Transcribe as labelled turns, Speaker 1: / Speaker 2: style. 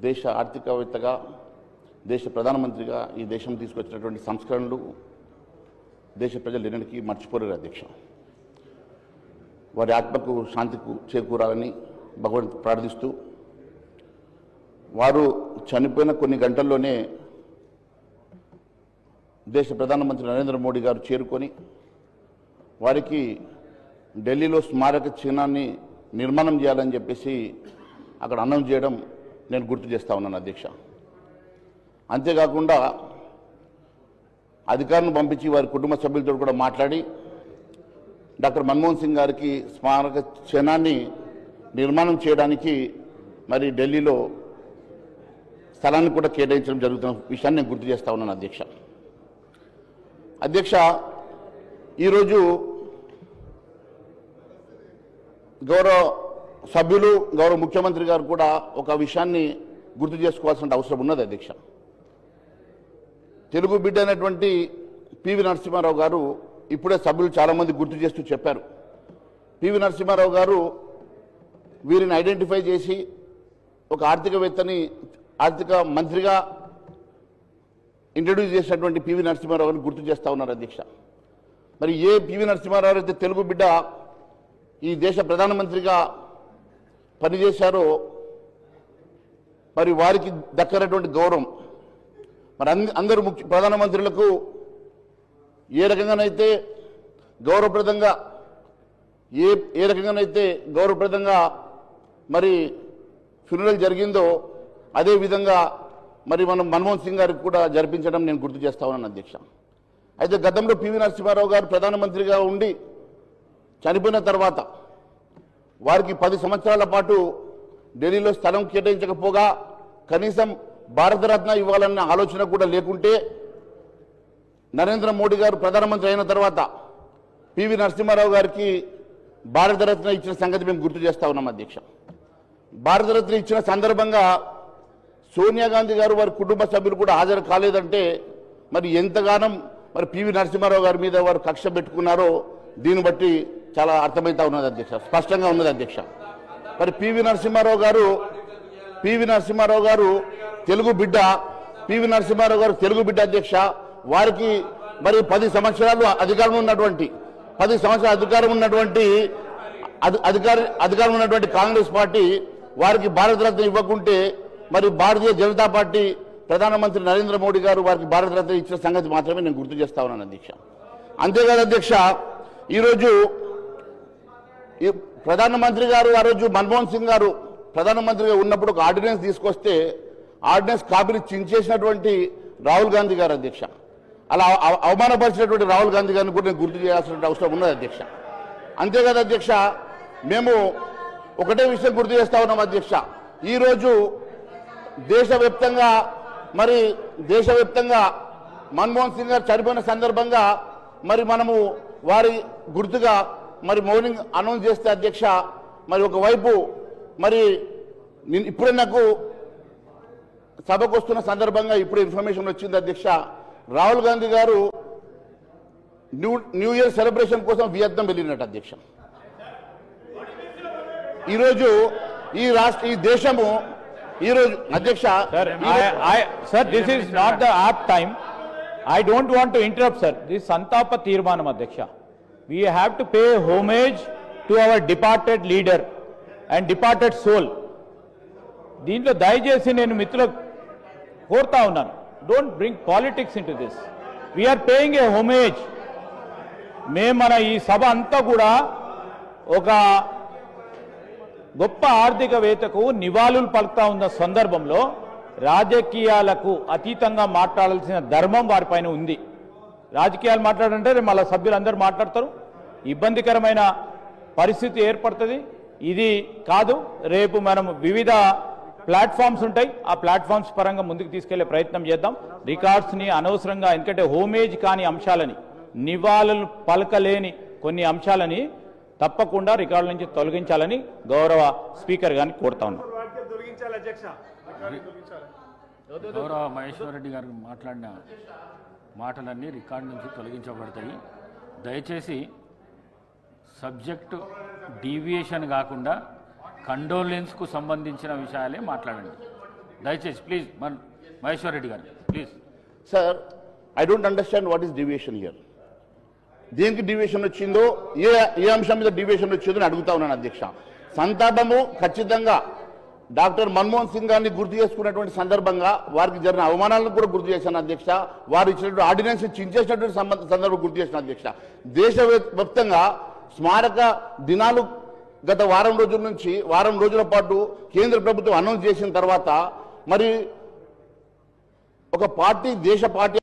Speaker 1: దేశ ఆర్థికవేత్తగా దేశ ప్రధానమంత్రిగా ఈ దేశం తీసుకొచ్చినటువంటి సంస్కరణలు దేశ ప్రజలు ఎన్నటికీ మర్చిపోలేరు అధ్యక్ష. వారి ఆత్మకు శాంతికు చేకూరాలని భగవంతుని ప్రార్థిస్తూ వారు చనిపోయిన కొన్ని గంటల్లోనే దేశ ప్రధానమంత్రి నరేంద్ర మోడీ గారు చేరుకొని వారికి ఢిల్లీలో స్మారక చిహ్నాన్ని నిర్మాణం చేయాలని చెప్పేసి అక్కడ అనౌన్స్ చేయడం నేను గుర్తు చేస్తా ఉన్నాను అధ్యక్ష. అంతేకాకుండా అధికారులను పంపించి వారి కుటుంబ సభ్యులతో కూడా మాట్లాడి డాక్టర్ మన్మోహన్ సింగ్ గారికి స్మారక చిహ్నాన్ని నిర్మాణం చేయడానికి మరి ఢిల్లీలో స్థలాన్ని కూడా కేటాయించడం జరుగుతున్న విషయాన్ని నేను గుర్తు చేస్తా ఉన్నాను అధ్యక్ష. అధ్యక్ష, ఈరోజు గౌరవ సభ్యులు గౌరవ ముఖ్యమంత్రి గారు కూడా ఒక విషయాన్ని గుర్తు చేసుకోవాల్సిన అవసరం ఉన్నది అధ్యక్ష. తెలుగు బిడ్డ అయినటువంటి పివి నరసింహారావు గారు ఇప్పుడే సభ్యులు చాలామంది గుర్తు చేస్తూ చెప్పారు. పివి నరసింహారావు గారు వీరిని ఐడెంటిఫై చేసి ఒక ఆర్థిక మంత్రిగా ఇంట్రడ్యూస్ చేసినటువంటి పివి నరసింహారావు గారిని గుర్తు చేస్తూ ఉన్నారు అధ్యక్ష. మరి ఏ పివి నరసింహారావు అయితే తెలుగు బిడ్డ ఈ దేశ ప్రధానమంత్రిగా పనిచేశారో మరి వారికి దక్కనటువంటి గౌరవం మరి అందరూ ప్రధానమంత్రులకు ఏ రకంగానైతే గౌరవప్రదంగా మరి ఫ్యూనరల్ జరిగిందో అదేవిధంగా మరి మనం మన్మోహన్ సింగ్ గారికి కూడా జరిపించడం నేను గుర్తు చేస్తా ఉన్నాను అధ్యక్ష. అయితే గతంలో పివి నరసింహారావు గారు ప్రధానమంత్రిగా ఉండి చనిపోయిన తర్వాత వారికి 10 సంవత్సరాల పాటు ఢిల్లీలో స్థలం కేటాయించకపోగా కనీసం భారతరత్న ఇవ్వాలన్న ఆలోచన కూడా లేకుంటే నరేంద్ర మోడీ గారు ప్రధానమంత్రి అయిన తర్వాత పివి నరసింహారావు గారికి భారతరత్న ఇచ్చిన సంగతి మేము గుర్తు చేస్తా ఉన్నాం అధ్యక్ష. భారతరత్న ఇచ్చిన సందర్భంగా సోనియా గాంధీ గారు వారి కుటుంబ సభ్యులు కూడా హాజరు కాలేదంటే మరి ఎంతగానో మరి పివి నరసింహారావు గారి మీద వారు కక్ష పెట్టుకున్నారో దీన్ని బట్టి చాలా అర్థమవుతా ఉన్నది అధ్యక్ష, స్పష్టంగా ఉన్నది అధ్యక్ష. మరి పివి నరసింహారావు గారు తెలుగు బిడ్డ అధ్యక్ష. వారికి మరి 10 సంవత్సరాలు అధికారం ఉన్నటువంటి కాంగ్రెస్ పార్టీ వారికి భారతరత్న ఇవ్వకుంటే మరి భారతీయ జనతా పార్టీ ప్రధానమంత్రి నరేంద్ర మోడీ గారు వారికి భారతరత్న ఇచ్చిన సంగతి మాత్రమే నేను గుర్తు చేస్తా ఉన్నాను అధ్యక్ష. అంతేకాదు అధ్యక్ష, ఈరోజు ప్రధానమంత్రి గారు ఆ రోజు మన్మోహన్ సింగ్ గారు ప్రధానమంత్రిగా ఉన్నప్పుడు ఒక ఆర్డినెన్స్ తీసుకొస్తే ఆర్డినెన్స్ కాపీని చించేసినటువంటి రాహుల్ గాంధీ గారు అధ్యక్ష. అలా అవమానపరిచినటువంటి రాహుల్ గాంధీ గారిని కూడా నేను గుర్తు చేయాల్సిన అవసరం ఉన్నది అధ్యక్ష. అంతేకాదు అధ్యక్ష, మేము ఒకటే విషయం గుర్తు చేస్తా ఉన్నాం అధ్యక్ష. ఈరోజు దేశవ్యాప్తంగా మన్మోహన్ సింగ్ గారు చనిపోయిన సందర్భంగా మరి మనము వారి గుర్తుగా మరి మౌనింగ్ అనౌన్స్ చేస్తే అధ్యక్ష, మరి ఒకవైపు మరి ఇప్పుడే నాకు సభకు వస్తున్న సందర్భంగా ఇప్పుడే ఇన్ఫర్మేషన్ వచ్చింది అధ్యక్ష. రాహుల్ గాంధీ గారు న్యూ ఇయర్ సెలబ్రేషన్ కోసం వియత్నాం వెళ్ళినట్టు అధ్యక్ష. ఈరోజు ఈ దేశము ఈరోజు అధ్యక్ష
Speaker 2: sir this is not the app time. I don't want to interrupt, sir. This Santapa Tirmanam Adhyaksha. We have to pay homage to our departed leader and departed soul. Deentlo dayachesi nenu mitrula korta unnanu. Don't bring politics into this. We are paying a homage. Mana ee sabha anta kuda oka goppa ఆర్థికవేత్తకు నివాళులు పలుకుతా ఉన్న సందర్భంలో రాజకీయాలకు అతీతంగా మాట్లాడాల్సిన ధర్మం వారిపైన ఉంది. రాజకీయాలు మాట్లాడంటే మళ్ళీ సభ్యులందరూ మాట్లాడతారు, ఇబ్బందికరమైన పరిస్థితి ఏర్పడుతుంది. ఇది కాదు, రేపు మనం వివిధ ప్లాట్ఫామ్స్ ఉంటాయి, ఆ ప్లాట్ఫామ్స్ పరంగా ముందుకు తీసుకెళ్లే ప్రయత్నం చేద్దాం. రికార్డ్స్ని అనవసరంగా, ఎందుకంటే హోమేజ్ కాని అంశాలని, నివాళులు పలకలేని కొన్ని అంశాలని తప్పకుండా రికార్డుల నుంచి తొలగించాలని గౌరవ స్పీకర్ గారిని కోరుతా ఉన్నాం.
Speaker 3: గౌరవ మహేశ్వర్ రెడ్డి గారు మాట్లాడిన మాటలన్నీ రికార్డు నుంచి తొలగించబడతాయి. దయచేసి సబ్జెక్టు డీవియేషన్ కాకుండా కండోలెన్స్కు సంబంధించిన విషయాలే మాట్లాడండి. దయచేసి ప్లీజ్ మహేశ్వర్ రెడ్డి గారు please.
Speaker 1: Sir, I don't understand what is deviation here. దేనికి డివియేషన్ వచ్చిందో, ఏ అంశం మీద డివియేషన్ వచ్చిందో అని అడుగుతా ఉన్నాను అధ్యక్ష. సంతాపము ఖచ్చితంగా డాక్టర్ మన్మోహన్ సింగ్ గారిని గుర్తు చేసుకున్నటువంటి సందర్భంగా వారికి జరిగిన అవమానాలను కూడా గుర్తు చేశాను అధ్యక్ష. వారు ఇచ్చినటువంటి ఆర్డినెన్స్ చించేసినటువంటి సందర్భం గుర్తు చేసిన అధ్యక్ష. దేశవ్యాప్తంగా స్మారక దినాలు గత వారం రోజుల పాటు కేంద్ర ప్రభుత్వం అనౌన్స్ చేసిన తర్వాత మరి ఒక పార్టీ దేశ పార్టీ